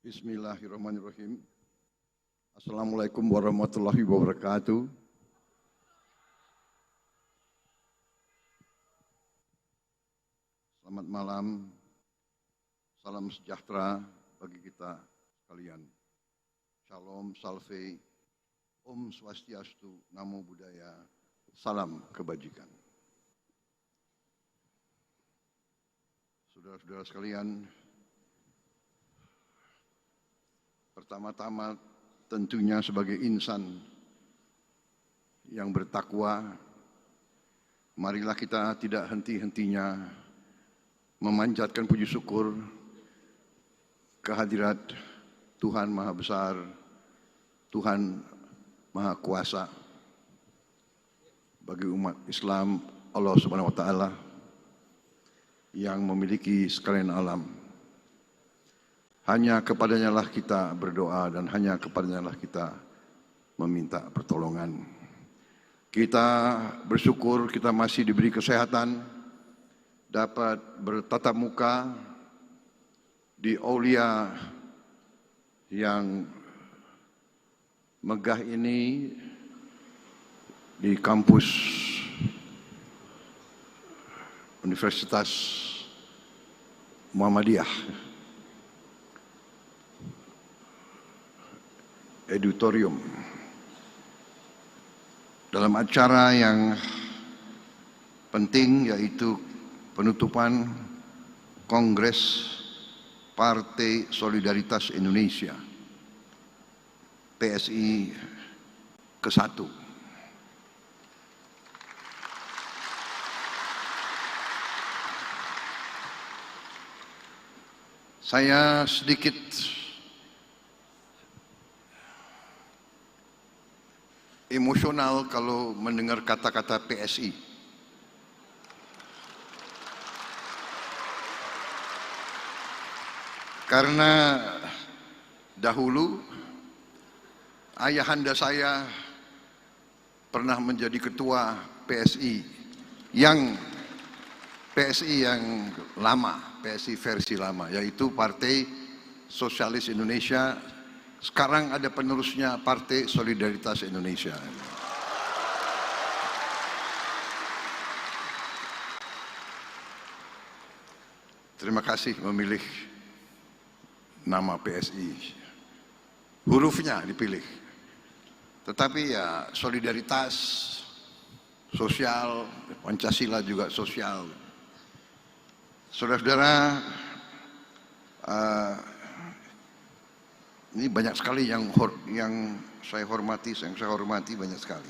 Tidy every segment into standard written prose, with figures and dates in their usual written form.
Bismillahirrahmanirrahim. Assalamualaikum warahmatullahi wabarakatuh. Selamat malam, salam sejahtera bagi kita sekalian. Shalom, salve, Om Swastiastu, Namo Buddhaya, salam kebajikan. Saudara-saudara sekalian, pertama-tama tentunya sebagai insan yang bertakwa, marilah kita tidak henti-hentinya memanjatkan puji syukur kehadirat Tuhan Maha Besar, Tuhan Maha Kuasa bagi umat Islam, Allah Subhanahu wa Ta'ala yang memiliki sekalian alam. Hanya kepadanya lah kita berdoa dan hanya kepadanya lah kita meminta pertolongan. Kita bersyukur kita masih diberi kesehatan, dapat bertatap muka di aulia yang megah ini di kampus Universitas Muhammadiyah. Auditorium dalam acara yang penting, yaitu penutupan Kongres Partai Solidaritas Indonesia PSI ke-1. Saya sedikit emosional kalau mendengar kata-kata PSI. Karena dahulu ayahanda saya pernah menjadi ketua PSI yang lama, PSI versi lama, yaitu Partai Sosialis Indonesia. Sekarang ada penerusnya, Partai Solidaritas Indonesia. Terima kasih memilih nama PSI. Hurufnya dipilih. Tetapi ya solidaritas, sosial, Pancasila juga sosial. Saudara-saudara, ini banyak sekali yang saya hormati banyak sekali.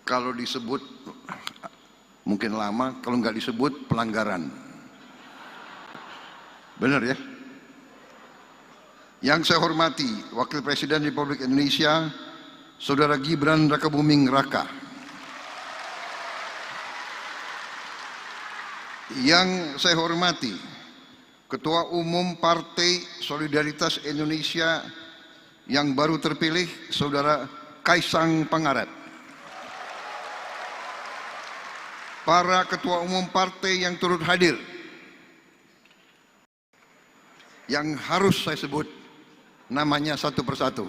Kalau disebut mungkin lama, kalau nggak disebut pelanggaran. Benar ya? Yang saya hormati Wakil Presiden Republik Indonesia, Saudara Gibran Rakabuming Raka. Yang saya hormati Ketua Umum Partai Solidaritas Indonesia yang baru terpilih, Saudara Kaisang Pangarep. Para Ketua Umum Partai yang turut hadir, yang harus saya sebut namanya satu persatu.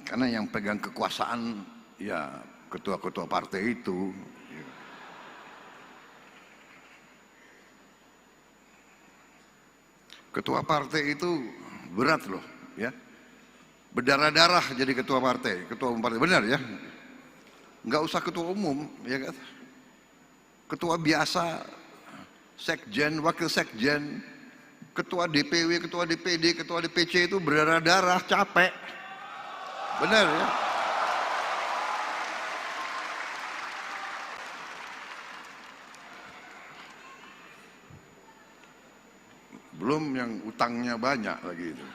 Karena yang pegang kekuasaan ya ketua-ketua partai itu. Ketua partai itu berat loh, ya. Berdarah-darah jadi ketua partai, ketua umum partai, benar ya? Nggak usah ketua umum, ya kan? Ketua biasa, sekjen, wakil sekjen, ketua DPW, ketua DPD, ketua DPC itu berdarah-darah, capek. Benar ya? Belum yang utangnya banyak lagi itu.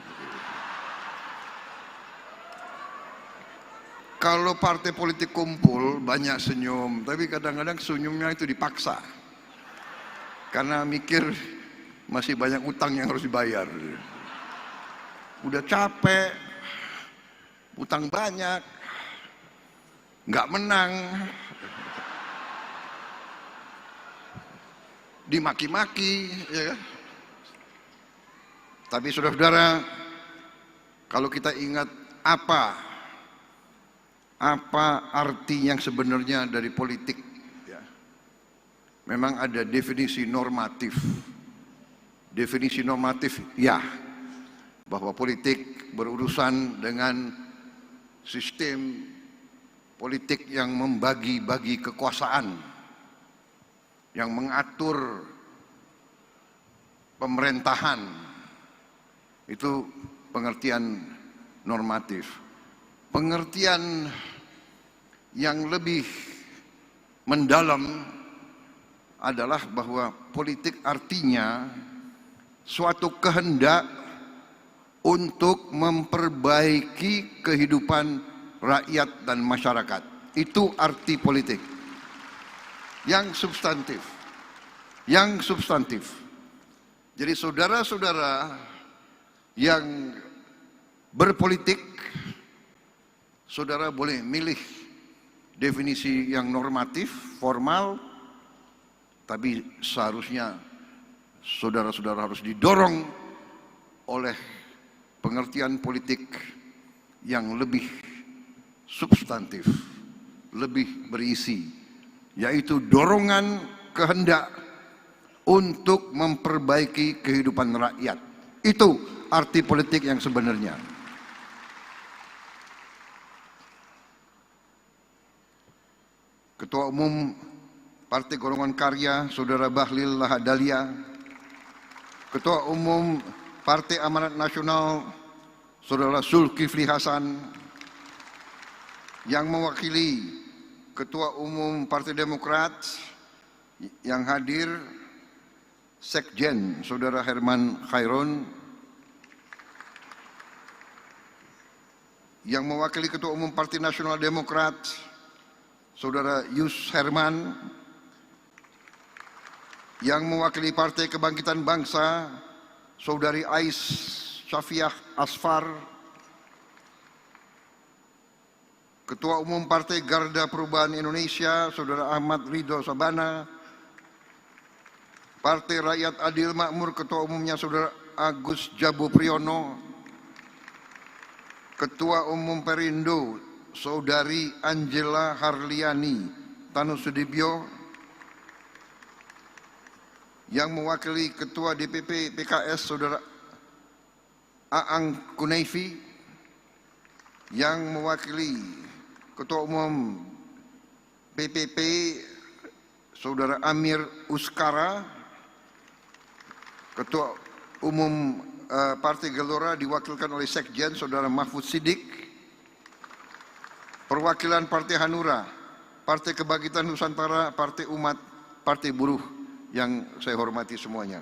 Kalau partai politik kumpul banyak senyum, tapi kadang-kadang senyumnya itu dipaksa. Karena mikir masih banyak utang yang harus dibayar. Udah capek, utang banyak, nggak menang, dimaki-maki, ya kan? Tapi saudara-saudara, kalau kita ingat apa arti yang sebenarnya dari politik, ya, memang ada definisi normatif. Definisi normatif, ya, bahwa politik berurusan dengan sistem politik yang membagi-bagi kekuasaan, yang mengatur pemerintahan. Itu pengertian normatif. Pengertian yang lebih mendalam adalah bahwa politik artinya suatu kehendak untuk memperbaiki kehidupan rakyat dan masyarakat. Itu arti politik yang substantif. Yang substantif. Jadi saudara-saudara yang berpolitik, saudara boleh milih definisi yang normatif, formal, tapi seharusnya saudara-saudara harus didorong oleh pengertian politik yang lebih substantif, lebih berisi, yaitu dorongan kehendak untuk memperbaiki kehidupan rakyat. Itu arti politik yang sebenarnya. Ketua Umum Partai Golongan Karya, Saudara Bahlil Lahadalia. Ketua Umum Partai Amanat Nasional, Saudara Zulkifli Hasan. Yang mewakili Ketua Umum Partai Demokrat yang hadir, Sekjen Saudara Herman Khairun. Yang mewakili Ketua Umum Partai Nasional Demokrat, Saudara Yus Herman. Yang mewakili Partai Kebangkitan Bangsa, Saudari Ais Syafiah Asfar. Ketua Umum Partai Garda Perubahan Indonesia, Saudara Ahmad Ridho Sabana. Partai Rakyat Adil Makmur, Ketua Umumnya Saudara Agus Jabo Priyono. Ketua Umum Perindo, Saudari Angela Harliani Tanusudibyo. Yang mewakili Ketua DPP PKS, Saudara Aang Kuneifi. Yang mewakili Ketua Umum PPP, Saudara Amir Uskara. Ketua Umum Partai Gelora diwakilkan oleh Sekjen Saudara Mahfud Siddiq. Perwakilan Partai Hanura, Partai Kebangkitan Nusantara, Partai Umat, Partai Buruh yang saya hormati semuanya.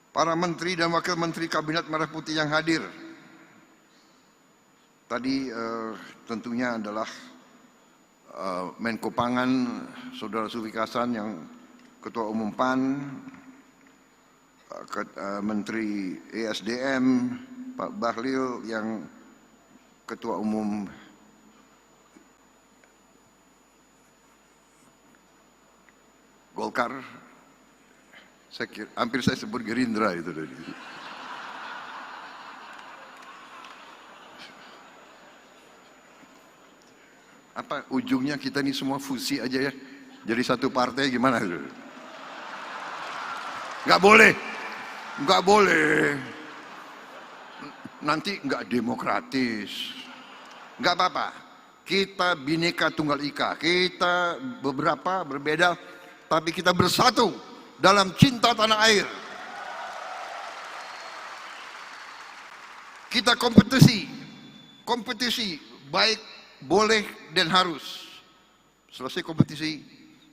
Para menteri dan wakil menteri Kabinet Merah Putih yang hadir. Tadi tentunya adalah Menko Pangan, Saudara Zulkifli Hasan yang Ketua Umum PAN, Menteri ESDM, Pak Bahlil yang Ketua Umum Golkar. Hampir saya sebut Gerindra itu tadi. Apa ujungnya kita ini semua fusi aja ya, jadi satu partai gimana itu? Nggak boleh, nggak boleh. Nanti nggak demokratis. Nggak apa-apa. Kita Bhinneka Tunggal Ika. Kita beberapa berbeda, tapi kita bersatu dalam cinta tanah air. Kita kompetisi baik, boleh dan harus. Selesai kompetisi,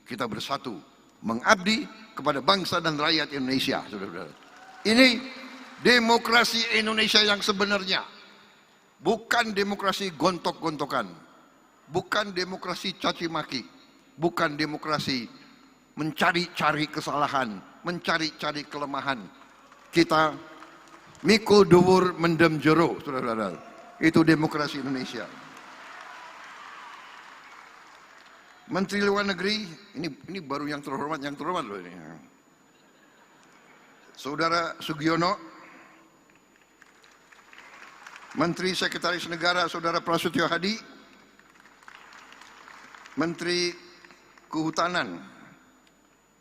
kita bersatu mengabdi kepada bangsa dan rakyat Indonesia, saudara-saudara. Ini demokrasi Indonesia yang sebenarnya, bukan demokrasi gontok-gontokan, bukan demokrasi caci maki, bukan demokrasi mencari-cari kesalahan, mencari-cari kelemahan. Kita mikul dhuwur mendem jero, saudara-saudara. Itu demokrasi Indonesia. Menteri Luar Negeri, ini baru yang terhormat loh ini. Saudara Sugiono. Menteri Sekretaris Negara Saudara Prasetyo Hadi. Menteri Kehutanan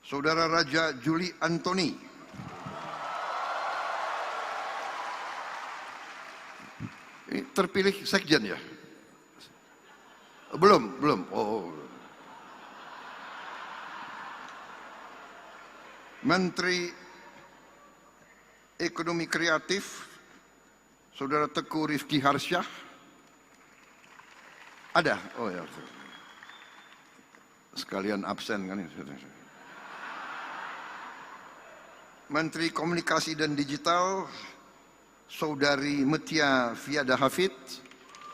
Saudara Raja Juli Antoni. Ini terpilih sekjen ya? Belum. Oh. Menteri Ekonomi Kreatif Saudara Teguh Rifki Harsyah. Ada? Oh ya. Sekalian absen kan. Menteri Komunikasi dan Digital Saudari Mutia Fiada Hafid,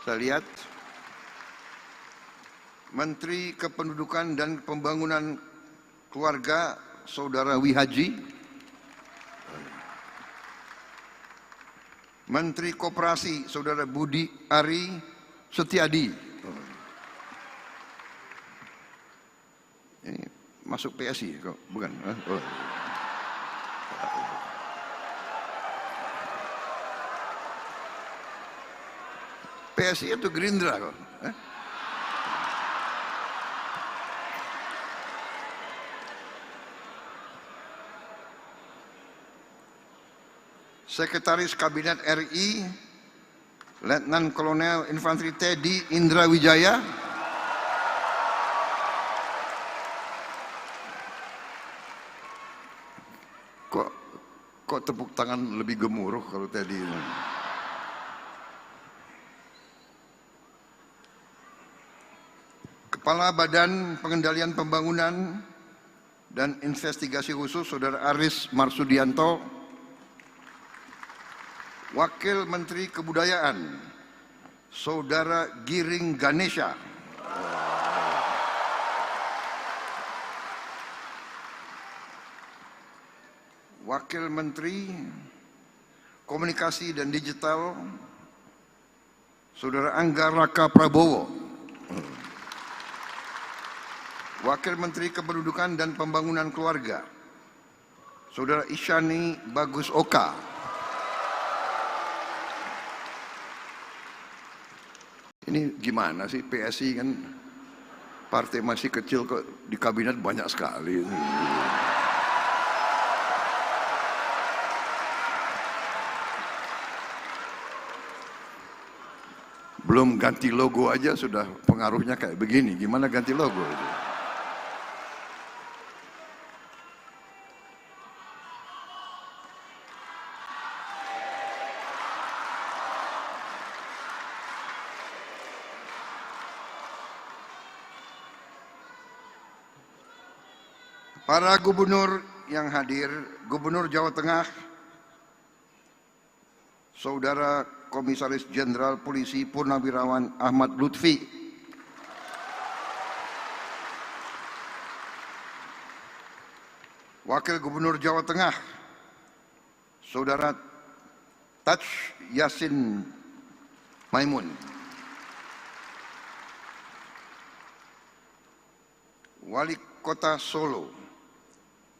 saya lihat. Menteri Kependudukan dan Pembangunan Keluarga Saudara Wihaji. Menteri Koperasi Saudara Budi Ari Setiadi. Ini masuk PSI kok, bukan? Oh. PSI itu Gerindra kok. Sekretaris Kabinet RI Letnan Kolonel Infanteri Teddy Indra Wijaya. Kok tepuk tangan lebih gemuruh kalau Teddy ini. Kepala Badan Pengendalian Pembangunan dan Investigasi Khusus Saudara Aris Marsudianto. Wakil Menteri Kebudayaan Saudara Giring Ganesha. Wakil Menteri Komunikasi dan Digital Saudara Angga Raka Prabowo. Wakil Menteri Kependudukan dan Pembangunan Keluarga Saudara Isyani Bagus Oka. Ini gimana sih PSI kan partai masih kecil kok di kabinet banyak sekali. Belum ganti logo aja sudah pengaruhnya kayak begini. Gimana ganti logo itu? Para gubernur yang hadir, Gubernur Jawa Tengah, Saudara Komisaris Jenderal Polisi Purnawirawan Ahmad Lutfi, Wakil Gubernur Jawa Tengah, Saudara Taj Yasin Maimun, Wali Kota Solo,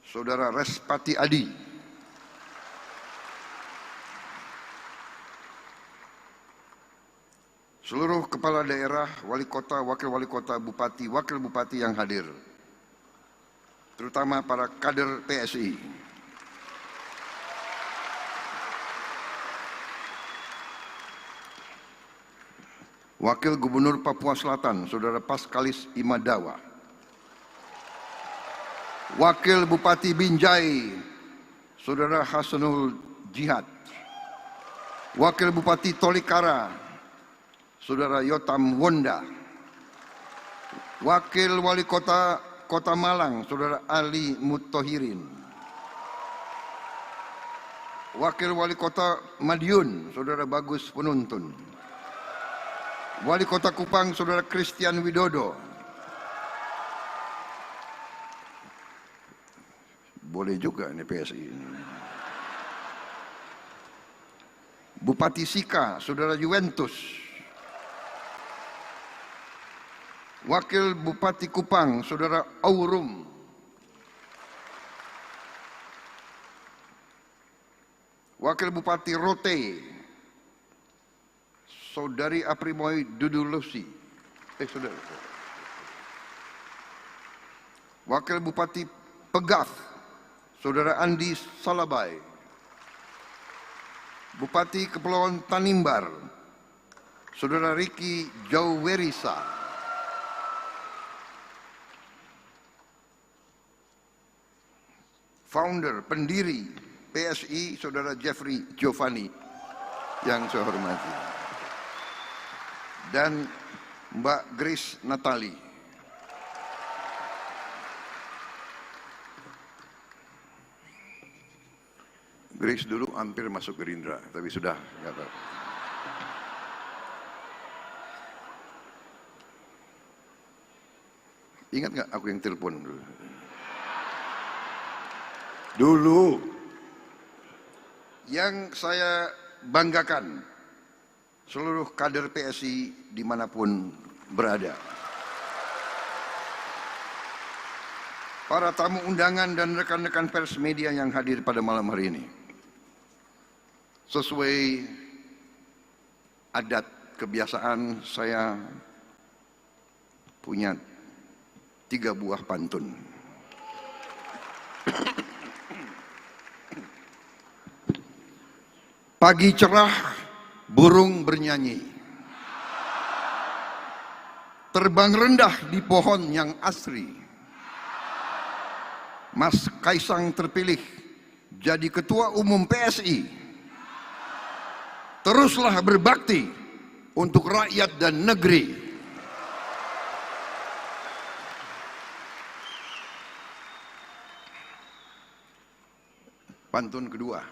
Saudara Respati Adi, seluruh kepala daerah, wali kota, wakil wali kota, bupati, wakil bupati yang hadir, terutama para kader PSI. Wakil Gubernur Papua Selatan, Saudara Paskalis Imadawa. Wakil Bupati Binjai, Saudara Hasanul Jihad. Wakil Bupati Tolikara, Saudara Yotam Wonda. Wakil Wali Kota Kota Malang, Saudara Ali Mutohirin. Wakil Wali Kota Madiun, Saudara Bagus Penuntun. Wali Kota Kupang, Saudara Christian Widodo. Boleh juga ini PSI ini. Bupati Sika, Saudara Juventus. Wakil Bupati Kupang, Saudara Aurum. Wakil Bupati Rote, Saudari Aprimoy Dudulusi. Saudara. Wakil Bupati Pegaf, Saudara Andi Salabai. Bupati Kepulauan Tanimbar, Saudara Riki Jauwerisa. Founder, pendiri PSI, Saudara Jeffrey Giovanni yang saya hormati. Dan Mbak Grace Natali. Grace dulu hampir masuk Gerindra, tapi sudah nggak tahu. Ingat nggak aku yang telepon dulu? Dulu. Yang saya banggakan, seluruh kader PSI dimanapun berada. Para tamu undangan dan rekan-rekan pers media yang hadir pada malam hari ini. Sesuai adat kebiasaan, saya punya 3 buah pantun. Pagi cerah, burung bernyanyi. Terbang rendah di pohon yang asri. Mas Kaisang terpilih jadi Ketua Umum PSI. Teruslah berbakti untuk rakyat dan negeri. Pantun kedua.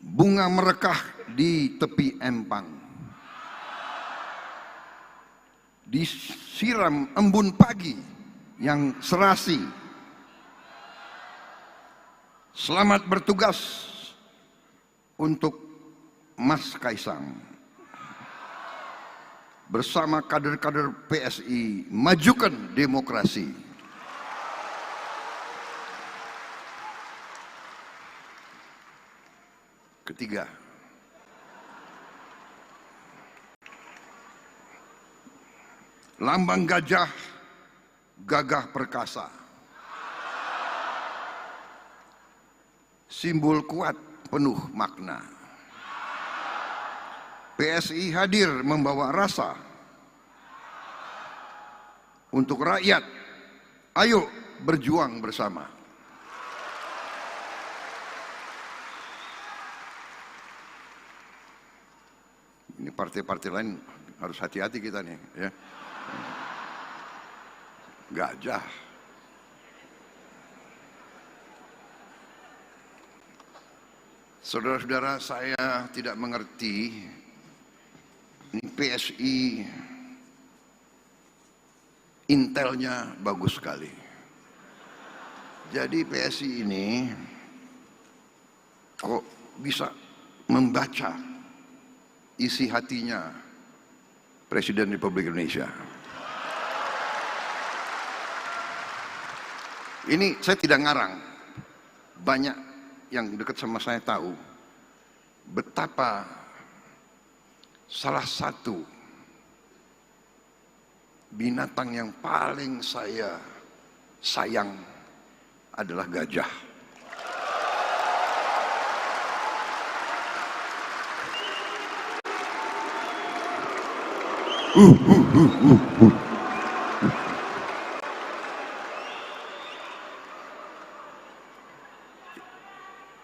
Bunga merekah di tepi empang. Disiram embun pagi yang serasi. Selamat bertugas untuk Mas Kaisang. Bersama kader-kader PSI, majukan demokrasi. Ketiga, lambang gajah, gagah perkasa. Simbol kuat, penuh makna. PSI hadir membawa rasa untuk rakyat. Ayo berjuang bersama. Ini partai-partai lain harus hati-hati kita nih, ya. Gajah. Saudara-saudara, saya tidak mengerti ini PSI intelnya bagus sekali. Jadi PSI ini kok bisa membaca isi hatinya Presiden Republik Indonesia. Ini saya tidak ngarang. Banyak yang dekat sama saya tahu betapa salah satu binatang yang paling saya sayang adalah gajah.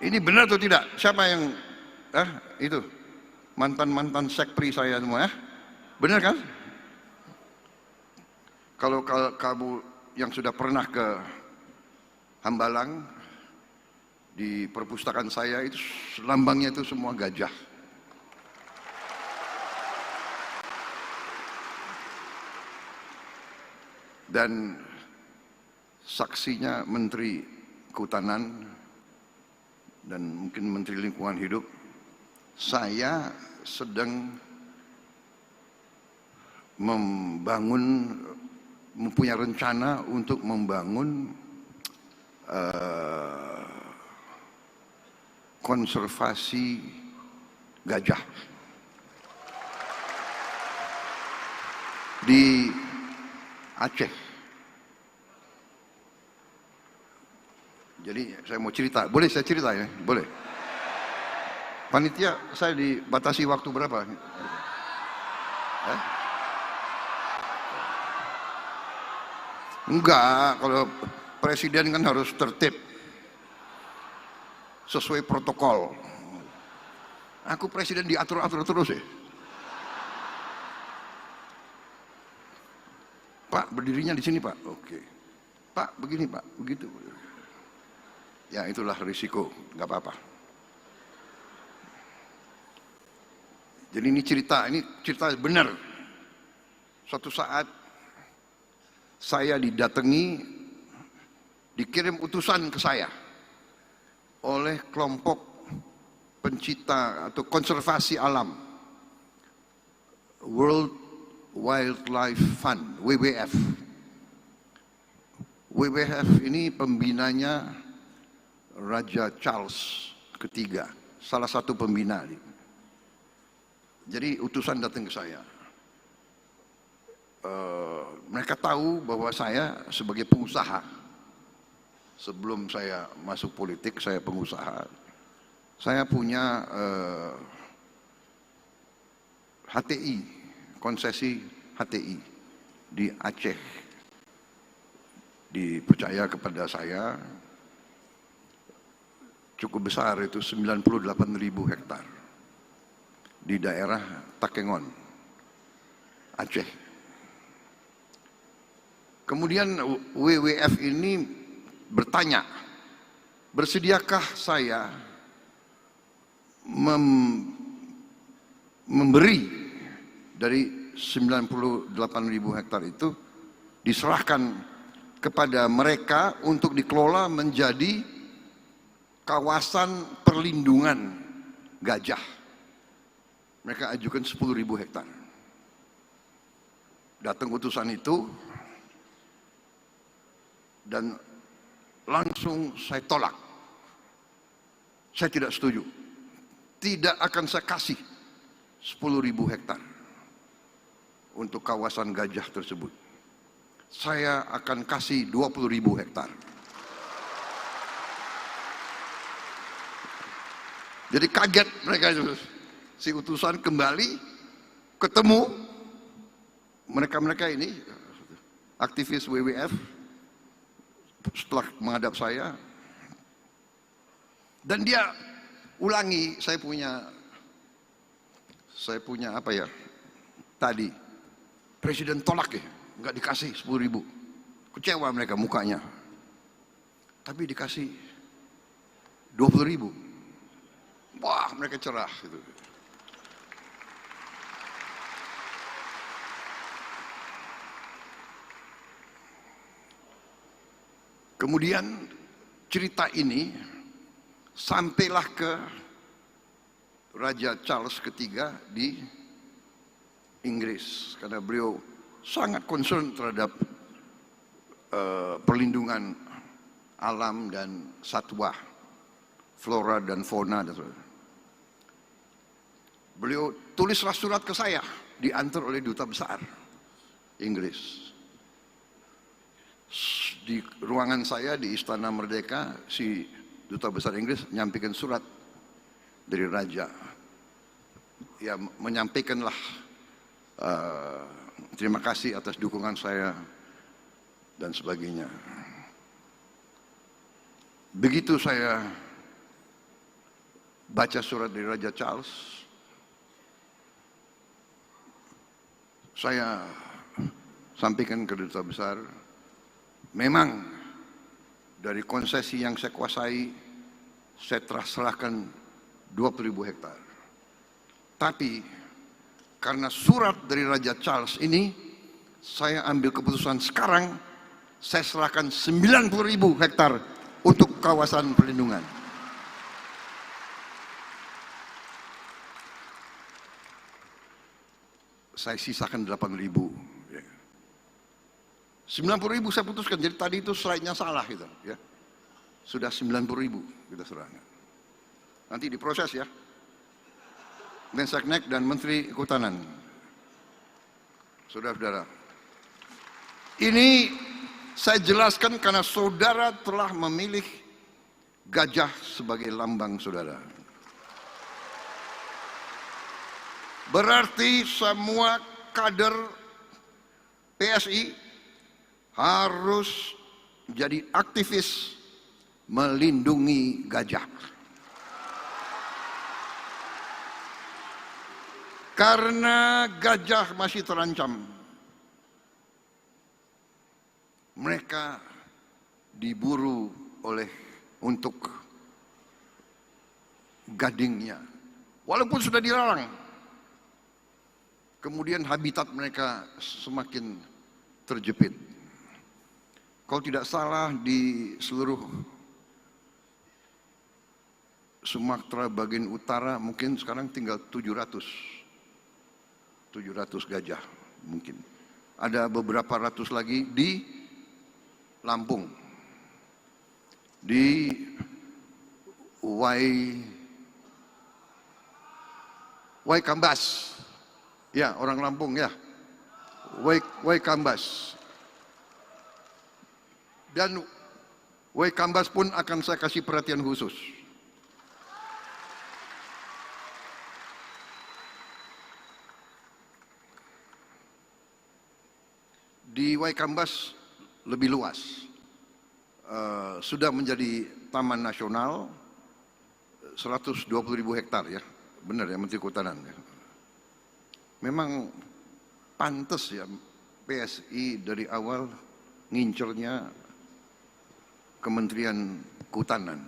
Ini benar atau tidak? Siapa yang itu mantan sekpri saya semua, ya? Benar kan? Kalau kamu yang sudah pernah ke Hambalang, di perpustakaan saya itu lambangnya itu semua gajah. Dan saksinya Menteri Kehutanan dan mungkin Menteri Lingkungan Hidup, saya sedang mempunyai rencana untuk membangun konservasi gajah di Aceh. Jadi saya mau cerita, boleh saya cerita ya? Boleh. Panitia, saya dibatasi waktu berapa? Enggak, kalau presiden kan harus tertib, sesuai protokol. Aku presiden diatur-atur terus ya. Pak, berdirinya di sini Pak. Oke. Pak, begini Pak, begitu. Ya itulah risiko, nggak apa-apa. Jadi ini cerita benar. Suatu saat saya didatangi, dikirim utusan ke saya oleh kelompok pencipta atau konservasi alam, World Wildlife Fund, WWF. WWF ini pembinanya Raja Charles III, salah satu pembina. Jadi utusan datang ke saya. Mereka tahu bahwa saya sebagai pengusaha, sebelum saya masuk politik saya pengusaha. Saya punya HTI, konsesi HTI di Aceh. Dipercaya kepada saya, cukup besar, itu 98.000 hektar di daerah Takengon, Aceh. Kemudian WWF ini bertanya, bersediakah saya memberi dari 98.000 hektar itu diserahkan kepada mereka untuk dikelola menjadi kawasan perlindungan gajah. Mereka ajukan 10.000 hektar. Datang utusan itu dan langsung saya tolak. Saya tidak setuju. Tidak akan saya kasih 10.000 hektar untuk kawasan gajah tersebut. Saya akan kasih 20.000 hektar. Jadi kaget mereka itu. Si utusan kembali ketemu mereka ini aktivis WWF setelah menghadap saya, dan dia ulangi, saya punya apa ya tadi, presiden tolak ya, nggak dikasih 10.000. Kecewa mereka mukanya, tapi dikasih 20.000. Wah, mereka cerah gitu. Kemudian cerita ini sampailah ke Raja Charles III di Inggris, karena beliau sangat concern terhadap perlindungan alam dan satwa, flora dan fauna dan sebagainya. Beliau tulislah surat ke saya, diantar oleh duta besar Inggris. Di ruangan saya di Istana Merdeka, si duta besar Inggris menyampaikan surat dari raja. Ya, menyampaikanlah terima kasih atas dukungan saya dan sebagainya. Begitu saya baca surat dari Raja Charles, saya sampaikan ke duta besar, memang dari konsesi yang saya kuasai, saya serahkan 20.000 hektar. Tapi karena surat dari Raja Charles ini, saya ambil keputusan sekarang, saya serahkan 90.000 hektar untuk kawasan perlindungan. saya sisakan 8.000. Ya. 90.000 saya putuskan, jadi tadi itu slide-nya salah gitu. Ya. Sudah 90.000 kita serahkan. Nanti diproses ya. Menseknek dan Menteri Kehutanan. Saudara-saudara, ini saya jelaskan karena saudara telah memilih gajah sebagai lambang saudara. Berarti semua kader PSI harus jadi aktivis melindungi gajah. Karena gajah masih terancam. Mereka diburu untuk gadingnya. Walaupun sudah dilarang. Kemudian habitat mereka semakin terjepit. Kalau tidak salah di seluruh Sumatera bagian utara mungkin sekarang tinggal 700 gajah mungkin. Ada beberapa ratus lagi di Lampung, di Waikambas, ya orang Lampung ya, Waikambas. Dan Waikambas pun akan saya kasih perhatian khusus. Di Waikambas lebih luas, sudah menjadi taman nasional 120.000 hektar ya, benar ya Menteri Kehutanan ya. Memang pantas ya PSI dari awal ngincernya Kementerian Kehutanan.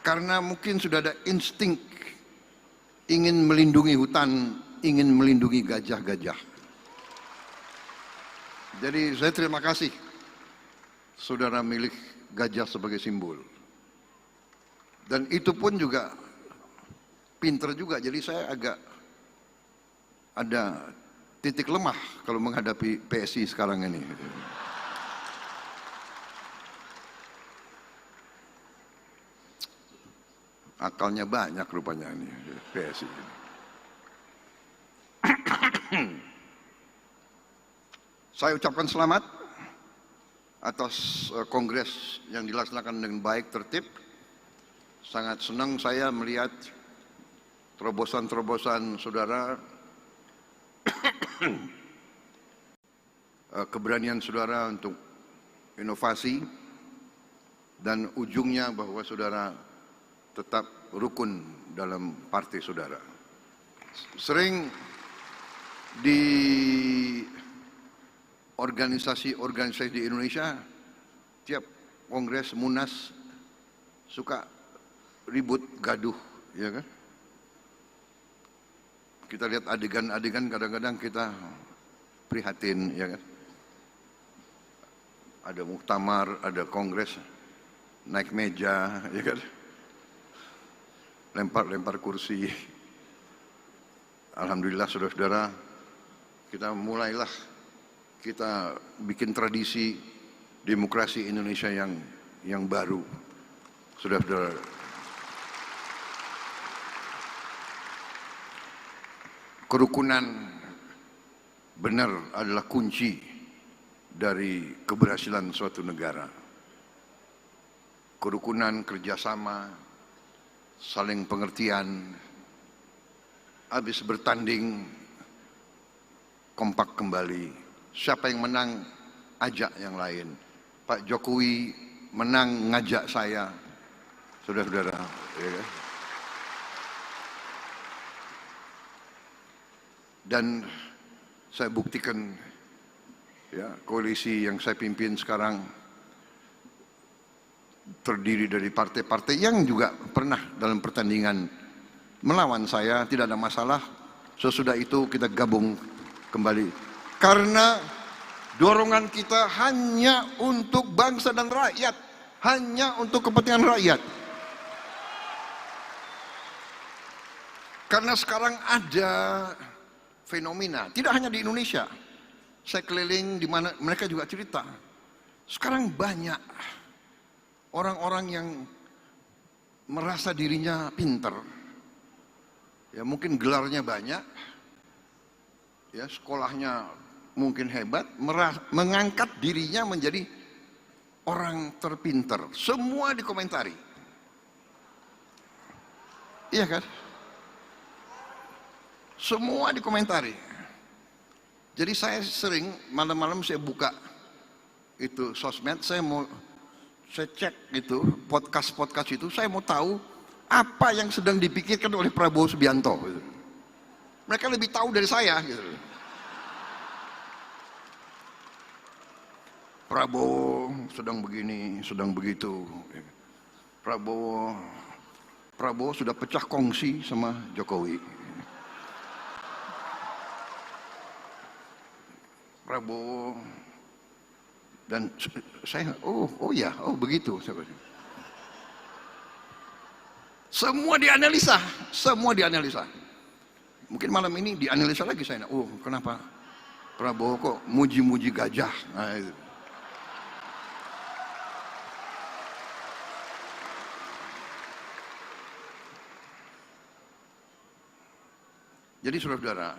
Karena mungkin sudah ada insting ingin melindungi hutan, ingin melindungi gajah-gajah. Jadi saya terima kasih saudara milik gajah sebagai simbol. Dan itu pun juga pinter juga, jadi saya agak ada titik lemah kalau menghadapi PSI sekarang ini. Akalnya banyak rupanya ini PSI. Saya ucapkan selamat atas kongres yang dilaksanakan dengan baik, tertib. Sangat senang saya melihat terobosan-terobosan saudara, keberanian saudara untuk inovasi, dan ujungnya bahwa saudara tetap rukun dalam partai saudara. Sering di organisasi-organisasi di Indonesia, tiap kongres munas suka ribut gaduh, ya kan? Kita lihat adegan-adegan kadang-kadang kita prihatin, ya kan? Ada muktamar, ada kongres, naik meja, ya kan? Lempar-lempar kursi. Alhamdulillah saudara-saudara, kita mulailah kita bikin tradisi demokrasi Indonesia yang baru. Saudara-saudara, kerukunan benar adalah kunci dari keberhasilan suatu negara. Kerukunan, kerjasama, saling pengertian, habis bertanding kompak kembali. Siapa yang menang, ajak yang lain. Pak Jokowi menang, ngajak saya. Saudara-saudara, ya kan? Dan saya buktikan ya, koalisi yang saya pimpin sekarang terdiri dari partai-partai yang juga pernah dalam pertandingan melawan saya, tidak ada masalah. Sesudah itu kita gabung kembali. Karena dorongan kita hanya untuk bangsa dan rakyat, hanya untuk kepentingan rakyat. Karena sekarang ada fenomena, tidak hanya di Indonesia. Saya keliling di mana mereka juga cerita. Sekarang banyak orang-orang yang merasa dirinya pinter. Ya mungkin gelarnya banyak, ya sekolahnya mungkin hebat, mengangkat dirinya menjadi orang terpinter. Semua dikomentari. Iya kan? Semua dikomentari. Jadi saya sering malam-malam saya buka itu sosmed, saya cek itu podcast itu, saya mau tahu apa yang sedang dipikirkan oleh Prabowo Subianto. Gitu. Mereka lebih tahu dari saya. Gitu. Prabowo sedang begini, sedang begitu. Prabowo sudah pecah kongsi sama Jokowi. Prabowo dan saya, oh ya, oh begitu. Semua dianalisa, semua dianalisa. Mungkin malam ini dianalisa lagi saya. Oh, kenapa Prabowo kok muji-muji gajah? Nah, itu. Jadi saudara-saudara,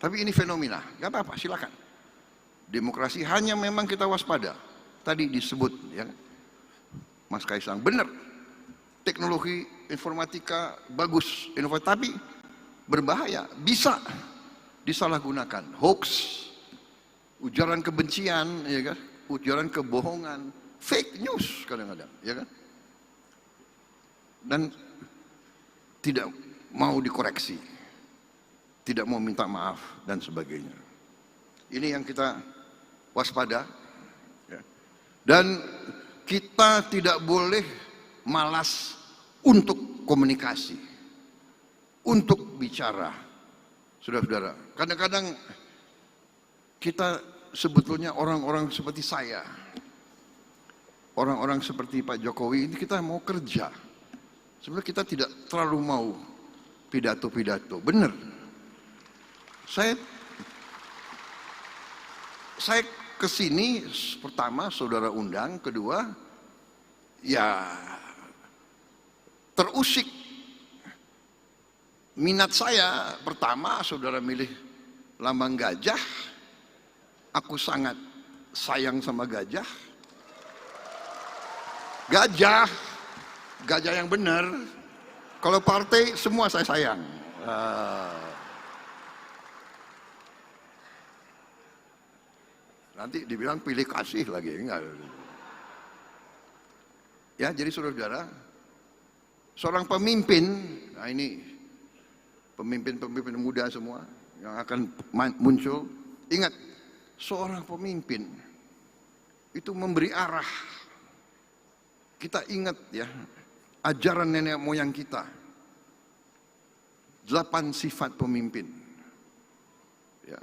tapi ini fenomena, gak apa-apa, silakan. Demokrasi hanya memang kita waspada. Tadi disebut, ya, Mas Kaisang, benar. Teknologi informatika bagus, inovatif, tapi berbahaya, bisa disalahgunakan. Hoax, ujaran kebencian, ya kan? Ujaran kebohongan, fake news kadang-kadang, ya kan? Dan tidak mau dikoreksi, tidak mau minta maaf dan sebagainya. Ini yang kita waspada, ya. Dan kita tidak boleh malas untuk komunikasi, untuk bicara. Saudara-saudara, kadang-kadang kita sebetulnya orang-orang seperti saya, orang-orang seperti Pak Jokowi ini kita mau kerja. Sebenarnya kita tidak terlalu mau pidato-pidato. Benar. Saya kesini pertama saudara undang, kedua ya terusik minat saya. Pertama saudara milih lambang gajah, aku sangat sayang sama gajah. Gajah yang benar. Kalau partai semua saya sayang. Nanti dibilang pilih kasih lagi, enggak. Ya, jadi saudara-saudara, seorang pemimpin, nah ini pemimpin-pemimpin muda semua yang akan muncul, ingat, seorang pemimpin itu memberi arah. Kita ingat ya, ajaran nenek moyang kita, 8 sifat pemimpin. Ya.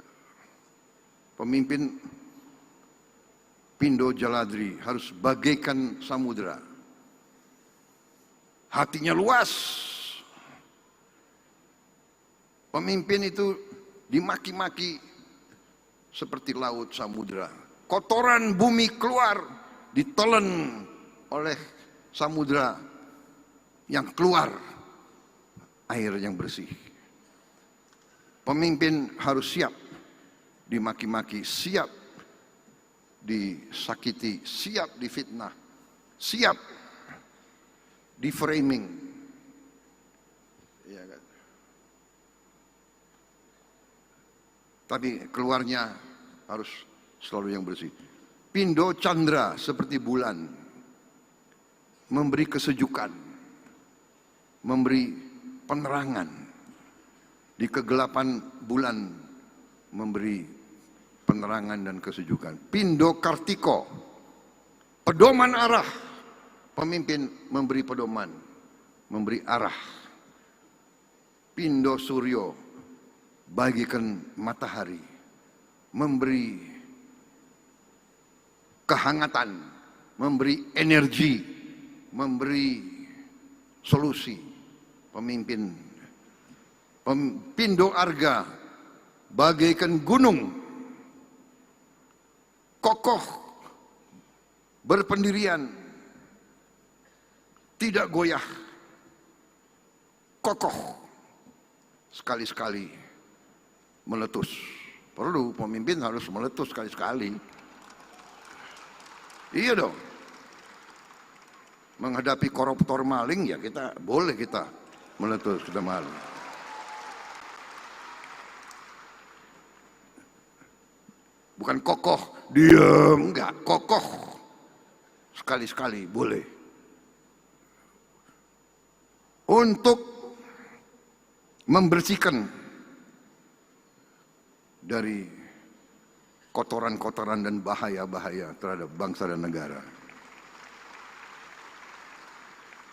Pemimpin Pindo Jaladri harus bagaikan samudera. Hatinya luas. Pemimpin itu dimaki-maki seperti laut samudera. Kotoran bumi keluar, ditelan oleh samudera yang keluar air yang bersih. Pemimpin harus siap dimaki-maki, siap disakiti, siap difitnah, siap di framing. Ya kan? Tapi keluarnya harus selalu yang bersih. Pindo Chandra seperti bulan, memberi kesejukan, memberi penerangan di kegelapan bulan, memberi penerangan dan kesejukan. Pindo Kartiko, pedoman arah. Pemimpin memberi pedoman, memberi arah. Pindo Suryo, bagikan matahari, memberi kehangatan, memberi energi, memberi solusi. pemimpin. Pindo Arga bagaikan gunung, kokoh, berpendirian, tidak goyah, kokoh, sekali-sekali meletus. Perlu pemimpin harus meletus sekali-sekali. Iya dong. Menghadapi koruptor maling ya kita boleh kita meletus, kita malu. Bukan kokoh, diam, enggak, kokoh. Sekali-sekali boleh. Untuk membersihkan dari kotoran-kotoran dan bahaya-bahaya terhadap bangsa dan negara.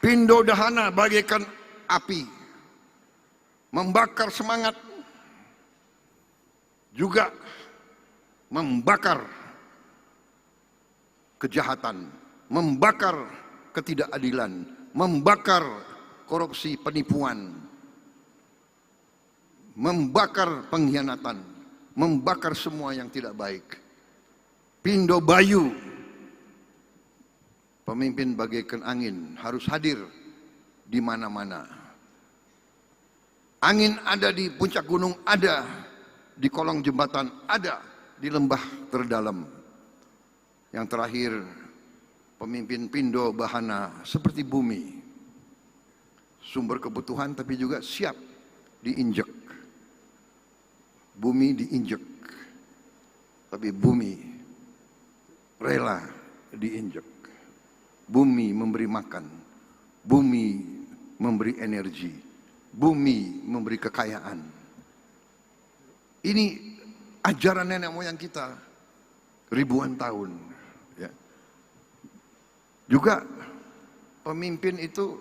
Pindo Dahana bagaikan api, membakar semangat, juga membakar kejahatan, membakar ketidakadilan, membakar korupsi, penipuan, membakar pengkhianatan, membakar semua yang tidak baik. Pindo Bayu, pemimpin bagaikan angin, harus hadir di mana-mana. Angin ada di puncak gunung, ada di kolong jembatan, ada di lembah terdalam. Yang terakhir, pemimpin Pindo Bahana seperti bumi, sumber kebutuhan tapi juga siap diinjek. Bumi diinjek, tapi bumi rela diinjek. Bumi memberi makan, bumi memberi energi, bumi memberi kekayaan. Ini ajaran nenek moyang kita ribuan tahun. Ya. Juga pemimpin itu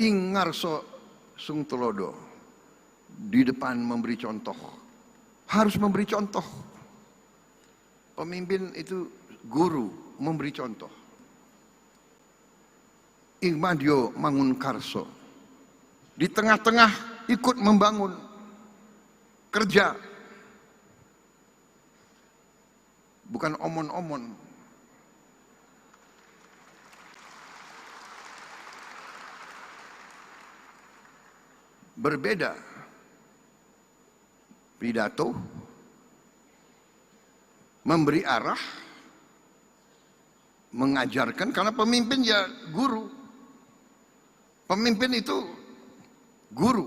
ingarso sung telodo, di depan memberi contoh, harus memberi contoh. Pemimpin itu guru, memberi contoh. Ingmadio Mangunkarso di tengah-tengah ikut membangun, kerja, bukan omon-omon. Berbeda pidato, memberi arah, mengajarkan, karena pemimpin ya guru. Pemimpin itu guru,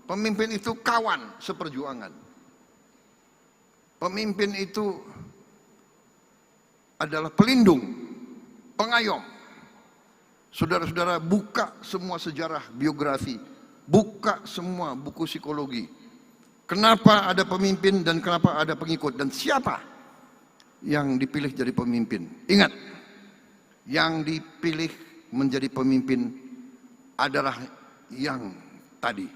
pemimpin itu kawan seperjuangan. Pemimpin itu adalah pelindung, pengayom. Saudara-saudara, buka semua sejarah biografi, buka semua buku psikologi. Kenapa ada pemimpin dan kenapa ada pengikut, dan siapa yang dipilih jadi pemimpin. Ingat, yang dipilih menjadi pemimpin adalah yang tadi,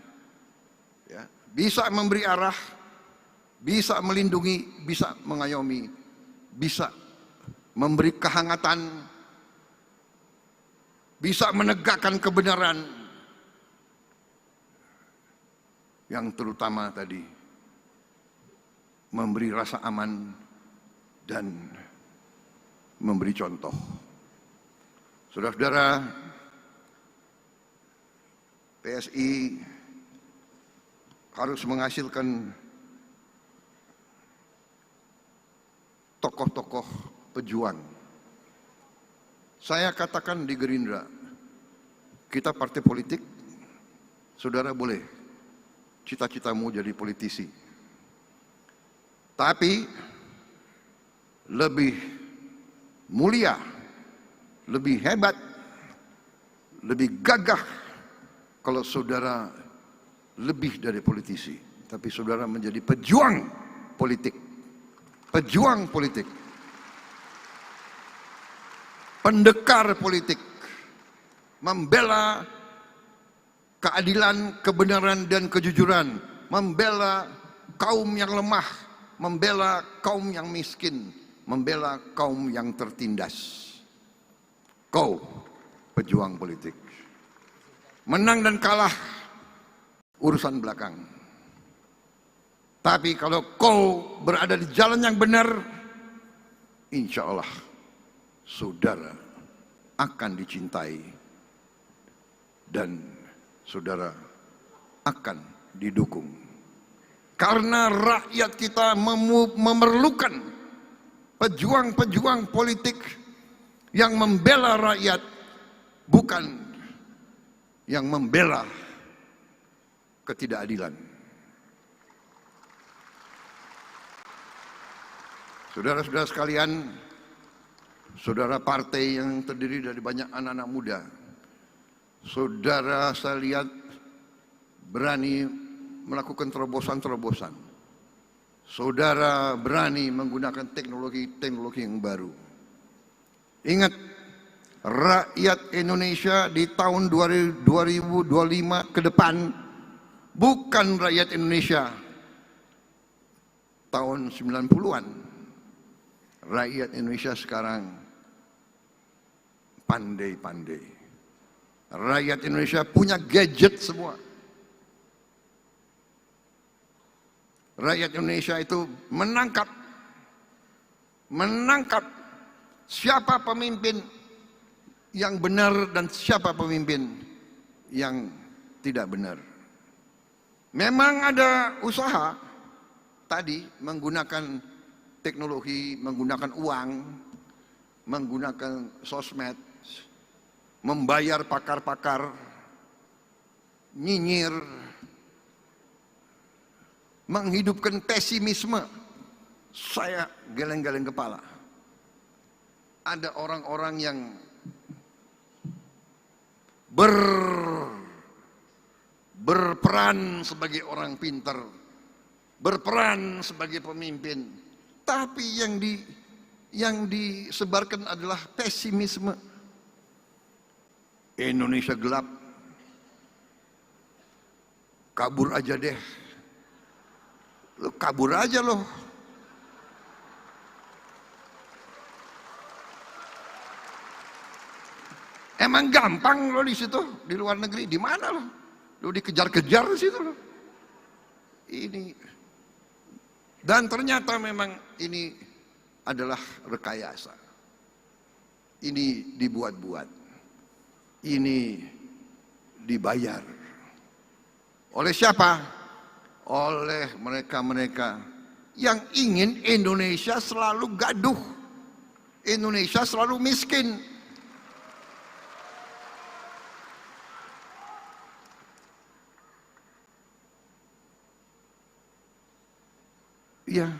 ya, bisa memberi arah, bisa melindungi, bisa mengayomi, bisa memberi kehangatan, bisa menegakkan kebenaran, yang terutama tadi memberi rasa aman dan memberi contoh. Saudara-saudara, PSI harus menghasilkan tokoh-tokoh pejuang. Saya katakan di Gerindra, kita partai politik, saudara boleh cita-citamu jadi politisi. Tapi lebih mulia, lebih hebat, lebih gagah kalau saudara lebih dari politisi, tapi saudara menjadi pejuang politik. Pejuang politik. Pendekar politik. Membela keadilan, kebenaran, dan kejujuran. Membela kaum yang lemah. Membela kaum yang miskin. Membela kaum yang tertindas. Kau pejuang politik. Menang dan kalah urusan belakang. Tapi kalau kau berada di jalan yang benar, insya Allah saudara akan dicintai dan saudara akan didukung. Karena rakyat kita memerlukan pejuang-pejuang politik yang membela rakyat, bukan yang membela ketidakadilan. Saudara-saudara sekalian, saudara partai yang terdiri dari banyak anak-anak muda, saudara saya lihat berani melakukan terobosan-terobosan. Saudara berani menggunakan teknologi-teknologi yang baru. Ingat, rakyat Indonesia di tahun 2025 ke depan bukan rakyat Indonesia tahun 90-an. Rakyat Indonesia sekarang pandai-pandai. Rakyat Indonesia punya gadget semua. Rakyat Indonesia itu menangkap siapa pemimpin yang benar dan siapa pemimpin yang tidak benar. Memang ada usaha tadi menggunakan teknologi, menggunakan uang, menggunakan sosmed, membayar pakar-pakar, nyinyir, menghidupkan pesimisme. Saya geleng-geleng kepala. Ada orang-orang yang berperan sebagai orang pintar, berperan sebagai pemimpin, tapi yang disebarkan adalah pesimisme. Indonesia gelap, kabur aja deh. Lo kabur aja loh. Emang gampang lo di situ, di luar negeri, di mana lo? Lo dikejar-kejar di situ lo. Ini. Dan ternyata memang ini adalah rekayasa. Ini dibuat-buat. Ini dibayar. Oleh siapa? Oleh mereka-mereka yang ingin Indonesia selalu gaduh. Indonesia selalu miskin. Ya,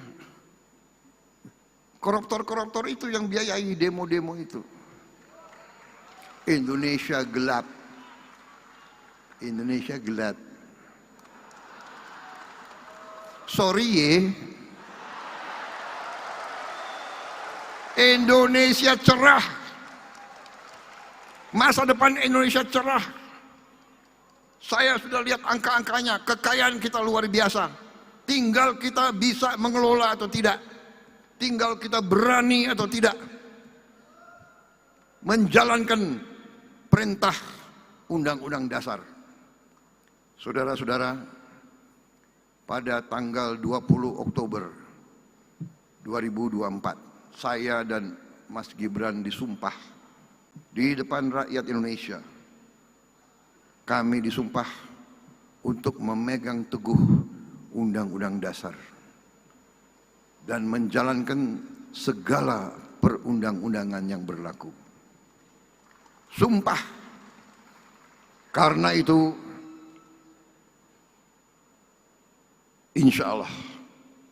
koruptor-koruptor itu yang biayai demo-demo itu. Indonesia gelap. Indonesia gelap. Sorry ya. Indonesia cerah. Masa depan Indonesia cerah. Saya sudah lihat angka-angkanya, kekayaan kita luar biasa. Tinggal kita bisa mengelola atau tidak. Tinggal kita berani atau tidak menjalankan perintah Undang-Undang Dasar. Saudara-saudara, pada tanggal 20 Oktober 2024, saya dan Mas Gibran disumpah di depan rakyat Indonesia. Kami disumpah untuk memegang teguh Undang-Undang Dasar dan menjalankan segala perundang-undangan yang berlaku. Sumpah. Karena itu, insya Allah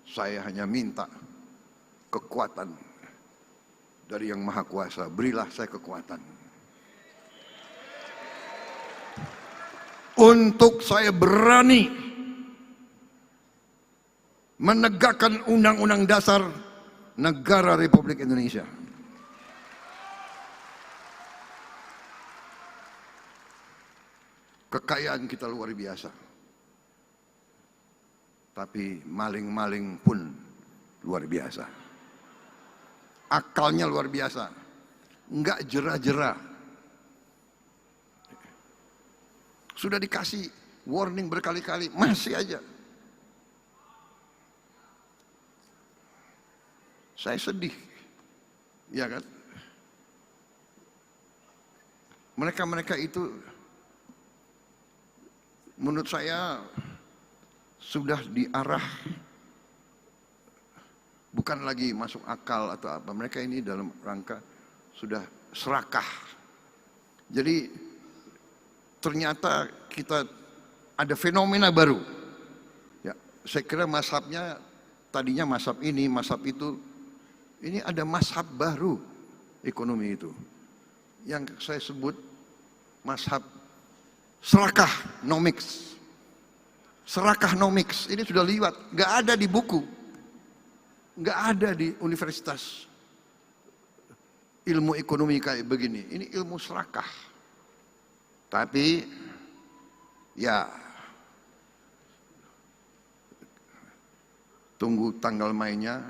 saya hanya minta kekuatan dari Yang Maha Kuasa. Berilah saya kekuatan untuk saya berani menegakkan Undang-Undang Dasar Negara Republik Indonesia. Kekayaan kita luar biasa. Tapi maling-maling pun luar biasa. Akalnya luar biasa. Enggak jera-jera. Sudah dikasih warning berkali-kali, masih aja. Saya sedih, ya kan? Mereka-mereka itu menurut saya sudah diarah, bukan lagi masuk akal atau apa. Mereka ini dalam rangka sudah serakah. Jadi ternyata kita ada fenomena baru. Ya, saya kira mazhabnya tadinya mazhab ini, mazhab itu. Ini ada mazhab baru ekonomi itu. Yang saya sebut mazhab serakah nomics. Serakah nomics ini sudah liwat, nggak ada di buku, nggak ada di universitas ilmu ekonomi kayak begini. Ini ilmu serakah. Tapi ya tunggu tanggal mainnya.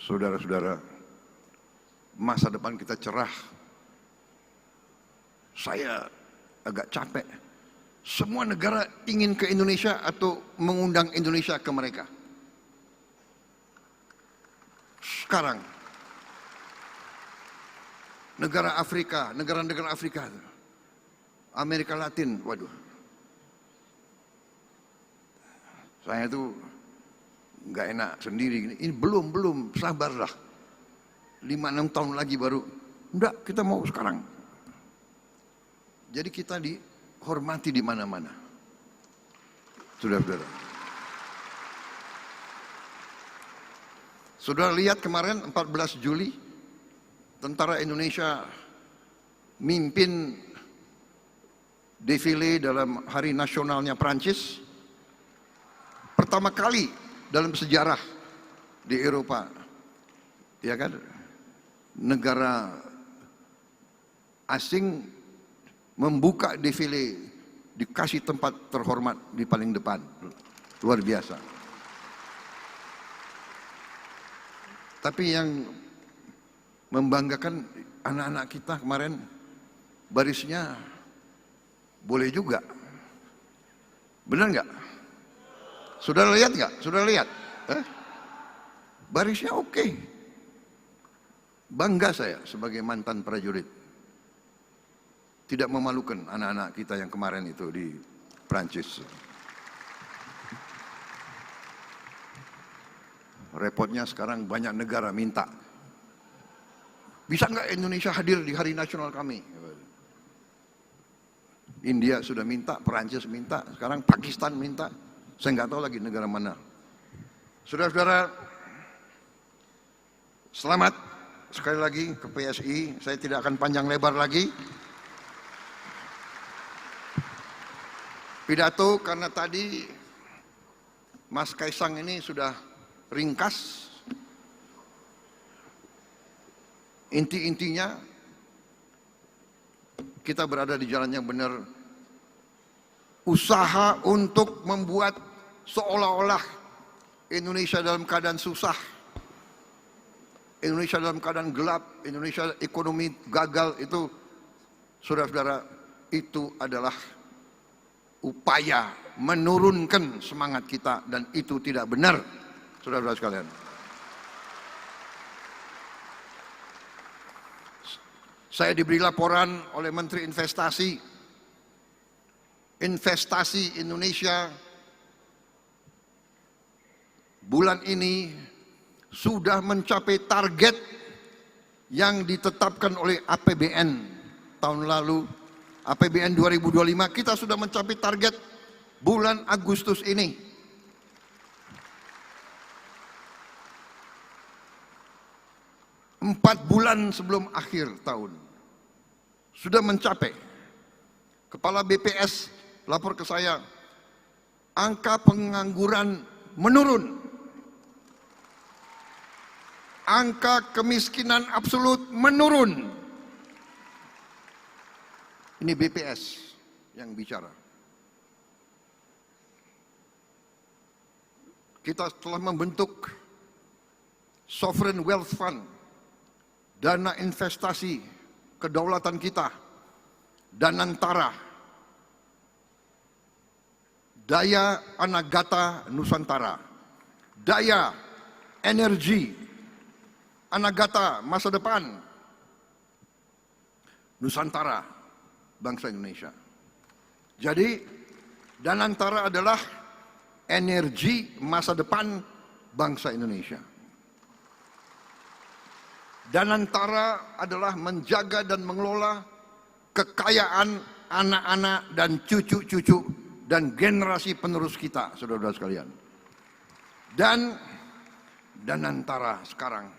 Saudara-saudara, masa depan kita cerah. Saya agak capek. Semua negara ingin ke Indonesia atau mengundang Indonesia ke mereka. Sekarang, negara Afrika, negara-negara Afrika, Amerika Latin, waduh. Saya tuh nggak enak sendiri. Ini belum, sabarlah. 5-6 tahun lagi baru. Enggak, kita mau sekarang. Jadi kita dihormati di mana-mana. Saudara-saudara. Saudara lihat kemarin 14 Juli, tentara Indonesia mimpin defile dalam hari nasionalnya Prancis. Pertama kali dalam sejarah di Eropa, ya kan, negara asing membuka defile, dikasih tempat terhormat di paling depan. Luar biasa. Tapi yang membanggakan, anak-anak kita kemarin barisnya boleh juga. Benar nggak? Saudara lihat nggak? Saudara lihat? Barisnya oke. Bangga saya sebagai mantan prajurit. Tidak memalukan anak-anak kita yang kemarin itu di Prancis. Repotnya sekarang banyak negara minta. Bisa nggak Indonesia hadir di hari nasional kami? India sudah minta, Prancis minta, sekarang Pakistan minta. Saya nggak tahu lagi negara mana. Saudara-saudara, selamat sekali lagi ke PSI. Saya tidak akan panjang lebar lagi. Pidato karena tadi Mas Kaisang ini sudah ringkas. Inti-intinya kita berada di jalan yang benar. Usaha untuk membuat seolah-olah Indonesia dalam keadaan susah, Indonesia dalam keadaan gelap, Indonesia ekonomi gagal, itu saudara-saudara, itu adalah upaya menurunkan semangat kita, dan itu tidak benar, saudara-saudara sekalian. Saya diberi laporan oleh Menteri Investasi Indonesia bulan ini sudah mencapai target yang ditetapkan oleh APBN tahun lalu. APBN 2025 kita sudah mencapai target bulan Agustus ini. Empat bulan sebelum akhir tahun sudah mencapai. Kepala BPS lapor ke saya, angka pengangguran menurun, angka kemiskinan absolut menurun. Ini BPS yang bicara. kita telah membentuk Sovereign Wealth Fund, dana investasi kedaulatan kita, Danantara, Daya Anagata Nusantara, daya energi Anagata masa depan Nusantara bangsa Indonesia. Jadi Danantara adalah energi masa depan bangsa Indonesia. Danantara adalah menjaga dan mengelola kekayaan anak-anak dan cucu-cucu dan generasi penerus kita, saudara-saudara sekalian. Dan Danantara sekarang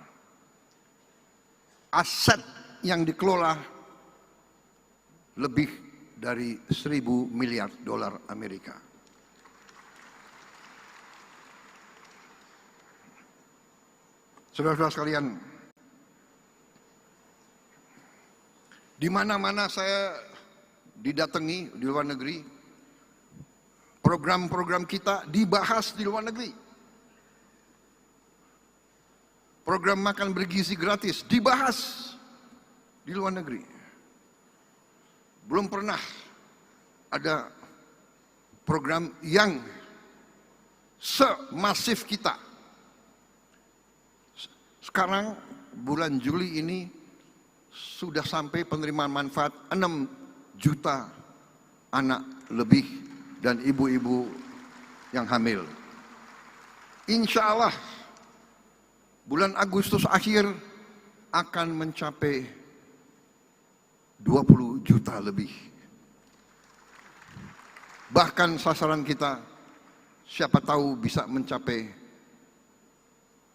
aset yang dikelola lebih dari 1.000 miliar dolar Amerika. Saudara-saudara sekalian, di mana-mana saya didatangi di luar negeri, program-program kita dibahas di luar negeri. Program makan bergizi gratis dibahas di luar negeri. Belum pernah ada program yang semasif kita. Sekarang bulan Juli ini sudah sampai penerimaan manfaat 6 juta anak lebih dan ibu-ibu yang hamil. Insya Allah bulan Agustus akhir akan mencapai 20 juta lebih. Bahkan sasaran kita siapa tahu bisa mencapai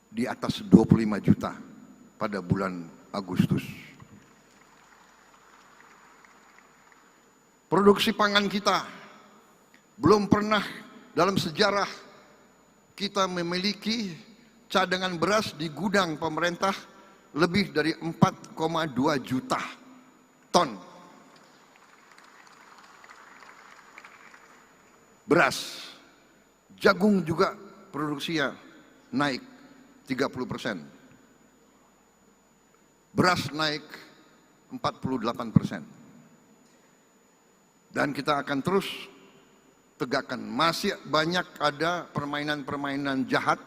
di atas 25 juta pada bulan Agustus. Produksi pangan kita belum pernah dalam sejarah kita memiliki cadangan beras di gudang pemerintah lebih dari 4,2 juta ton beras. Jagung juga produksinya naik 30%. Beras naik 48%. Dan kita akan terus tegakkan. Masih banyak ada permainan-permainan jahat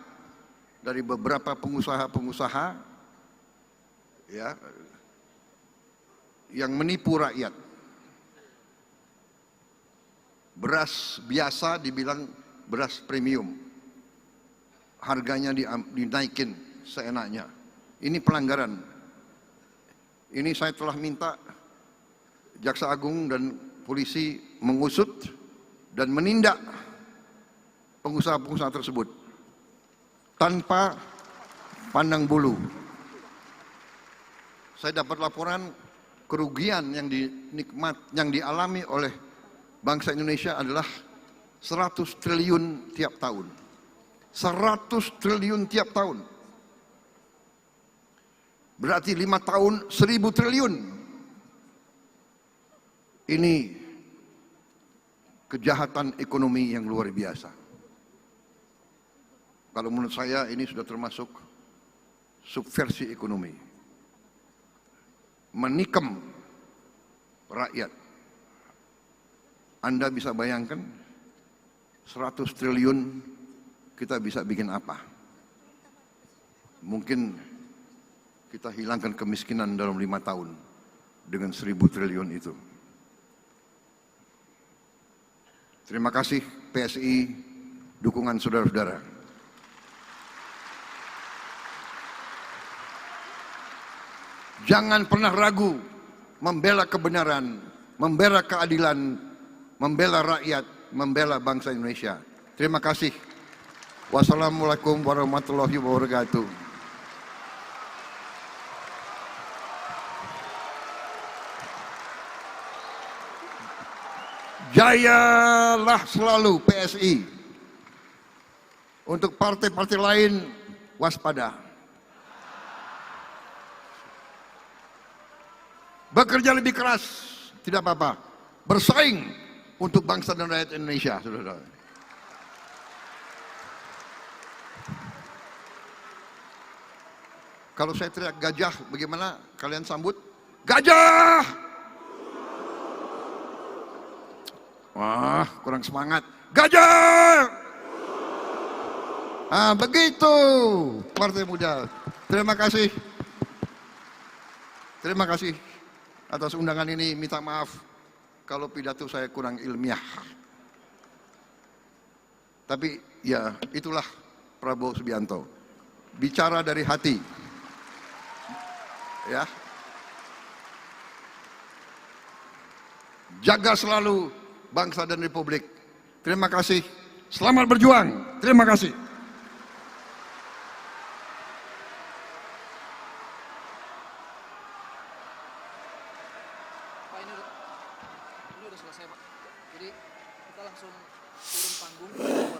dari beberapa pengusaha-pengusaha ya yang menipu rakyat. Beras biasa dibilang beras premium, harganya dinaikin seenaknya. Ini pelanggaran. Ini saya telah minta Jaksa Agung dan polisi mengusut dan menindak pengusaha-pengusaha tersebut tanpa pandang bulu. Saya dapat laporan kerugian yang dialami oleh bangsa Indonesia adalah 100 triliun tiap tahun. 100 triliun tiap tahun. Berarti 5 tahun 1.000 triliun. Ini kejahatan ekonomi yang luar biasa. Kalau menurut saya ini sudah termasuk subversi ekonomi. Menikam rakyat. Anda bisa bayangkan 100 triliun kita bisa bikin apa? Mungkin kita hilangkan kemiskinan dalam 5 tahun dengan 1.000 triliun itu. Terima kasih PSI, dukungan saudara-saudara. Jangan pernah ragu membela kebenaran, membela keadilan, membela rakyat, membela bangsa Indonesia. Terima kasih. Wassalamualaikum warahmatullahi wabarakatuh. Jayalah selalu PSI. Untuk partai-partai lain waspada. Bekerja lebih keras, tidak apa-apa. Bersaing untuk bangsa dan rakyat Indonesia, saudara. Kalau saya teriak gajah, bagaimana kalian sambut? Gajah! Wah, kurang semangat. Gajah! Ah, begitu, Partai Muda. Terima kasih. Terima kasih atas undangan ini. Minta maaf kalau pidato saya kurang ilmiah. Tapi ya itulah Prabowo Subianto. Bicara dari hati. Ya. Jaga selalu bangsa dan republik. Terima kasih. Selamat berjuang. Terima kasih. Pak, ini udah selesai, Pak. Jadi kita langsung turun panggung.